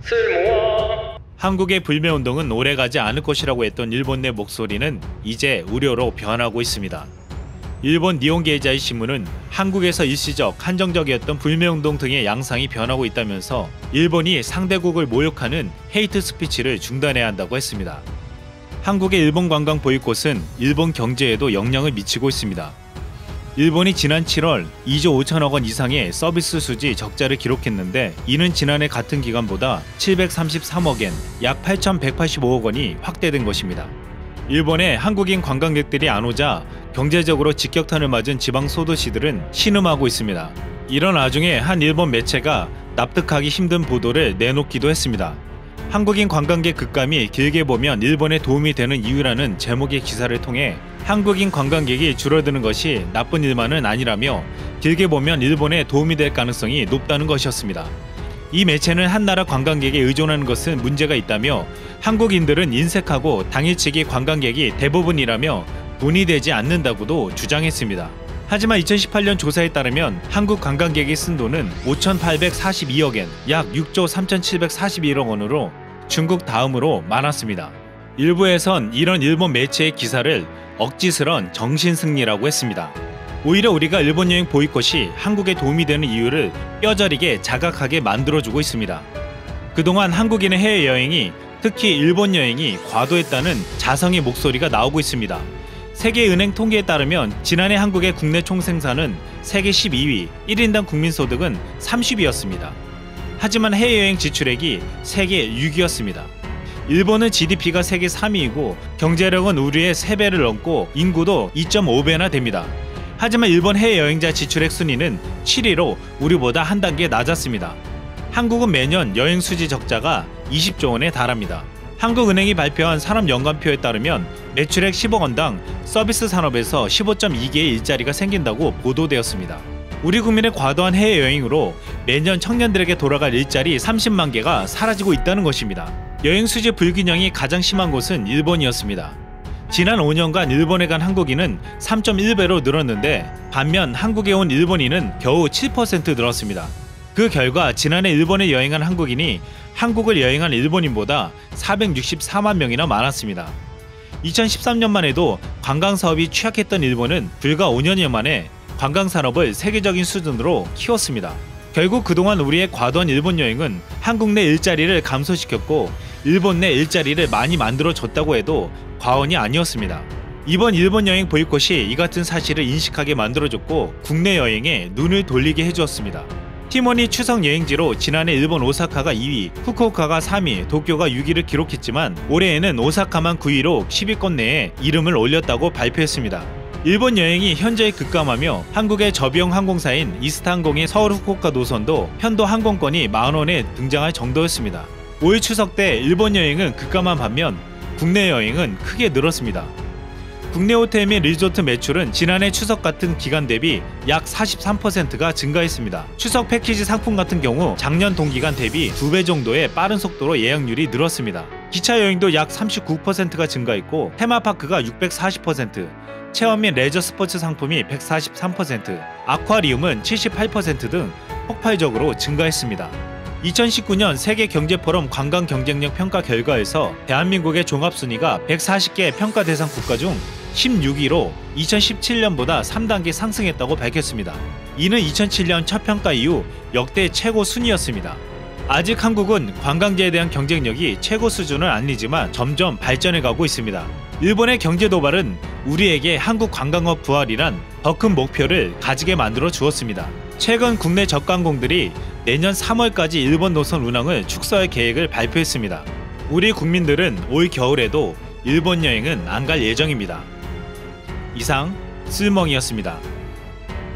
쓸모와 한국의 불매운동은 오래가지 않을 것이라고 했던 일본 내 목소리는 이제 우려로 변하고 있습니다. 일본 니혼게이자이 신문은 한국에서 일시적 한정적이었던 불매운동 등의 양상이 변하고 있다면서 일본이 상대국을 모욕하는 헤이트 스피치를 중단해야 한다고 했습니다. 한국의 일본 관광 보이콧은 일본 경제에도 영향을 미치고 있습니다. 일본이 지난 7월 2조 5천억 원 이상의 서비스 수지 적자를 기록했는데 이는 지난해 같은 기간보다 733억 엔, 약 8,185억 원이 확대된 것입니다. 일본에 한국인 관광객들이 안 오자 경제적으로 직격탄을 맞은 지방 소도시들은 신음하고 있습니다. 이런 와중에 한 일본 매체가 납득하기 힘든 보도를 내놓기도 했습니다. 한국인 관광객 급감이 길게 보면 일본에 도움이 되는 이유라는 제목의 기사를 통해 한국인 관광객이 줄어드는 것이 나쁜 일만은 아니라며 길게 보면 일본에 도움이 될 가능성이 높다는 것이었습니다. 이 매체는 한 나라 관광객에 의존하는 것은 문제가 있다며 한국인들은 인색하고 당일치기 관광객이 대부분이라며 돈이 되지 않는다고도 주장했습니다. 하지만 2018년 조사에 따르면 한국 관광객이 쓴 돈은 5,842억 엔, 약 6조 3,741억 원으로 중국 다음으로 많았습니다. 일부에선 이런 일본 매체의 기사를 억지스런 정신승리라고 했습니다. 오히려 우리가 일본 여행 보이콧이 한국에 도움이 되는 이유를 뼈저리게 자각하게 만들어주고 있습니다. 그동안 한국인의 해외여행이, 특히 일본 여행이 과도했다는 자성의 목소리가 나오고 있습니다. 세계은행 통계에 따르면 지난해 한국의 국내 총생산은 세계 12위, 1인당 국민소득은 30위였습니다. 하지만 해외여행 지출액이 세계 6위였습니다. 일본은 GDP가 세계 3위이고 경제력은 우리의 3배를 넘고 인구도 2.5배나 됩니다. 하지만 일본 해외여행자 지출액 순위는 7위로 우리보다 한 단계 낮았습니다. 한국은 매년 여행 수지 적자가 20조 원에 달합니다. 한국은행이 발표한 산업연관표에 따르면 매출액 10억 원당 서비스 산업에서 15.2개의 일자리가 생긴다고 보도되었습니다. 우리 국민의 과도한 해외여행으로 매년 청년들에게 돌아갈 일자리 30만 개가 사라지고 있다는 것입니다. 여행 수지 불균형이 가장 심한 곳은 일본이었습니다. 지난 5년간 일본에 간 한국인은 3.1배로 늘었는데 반면 한국에 온 일본인은 겨우 7% 늘었습니다. 그 결과 지난해 일본에 여행한 한국인이 한국을 여행한 일본인보다 464만 명이나 많았습니다. 2013년만 해도 관광사업이 취약했던 일본은 불과 5년여 만에 관광산업을 세계적인 수준으로 키웠습니다. 결국 그동안 우리의 과도한 일본 여행은 한국 내 일자리를 감소시켰고 일본 내 일자리를 많이 만들어줬다고 해도 과언이 아니었습니다. 이번 일본 여행 보이콧이 이 같은 사실을 인식하게 만들어줬고 국내 여행에 눈을 돌리게 해주었습니다. 티모니 추석 여행지로 지난해 일본 오사카가 2위, 후쿠오카가 3위, 도쿄가 6위를 기록했지만 올해에는 오사카만 9위로 10위권 내에 이름을 올렸다고 발표했습니다. 일본 여행이 현저히 급감하며 한국의 저비용 항공사인 이스타항공의 서울 후쿠오카 노선도 편도 항공권이 만원에 등장할 정도였습니다. 올 추석 때 일본 여행은 급감한 반면 국내 여행은 크게 늘었습니다. 국내 호텔 및 리조트 매출은 지난해 추석 같은 기간 대비 약 43%가 증가했습니다. 추석 패키지 상품 같은 경우 작년 동기간 대비 2배 정도의 빠른 속도로 예약률이 늘었습니다. 기차 여행도 약 39%가 증가했고 테마파크가 640%, 체험 및 레저 스포츠 상품이 143%, 아쿠아리움은 78% 등 폭발적으로 증가했습니다. 2019년 세계경제포럼 관광경쟁력 평가 결과에서 대한민국의 종합순위가 140개 평가 대상 국가 중 16위로 2017년보다 3단계 상승했다고 밝혔습니다. 이는 2007년 첫 평가 이후 역대 최고 순위였습니다. 아직 한국은 관광지에 대한 경쟁력이 최고 수준을 아니지만 점점 발전해가고 있습니다. 일본의 경제 도발은 우리에게 한국 관광업 부활이란 더 큰 목표를 가지게 만들어 주었습니다. 최근 국내 저가항공들이 내년 3월까지 일본 노선 운항을 축소할 계획을 발표했습니다. 우리 국민들은 올 겨울에도 일본 여행은 안 갈 예정입니다. 이상 쓸멍이었습니다.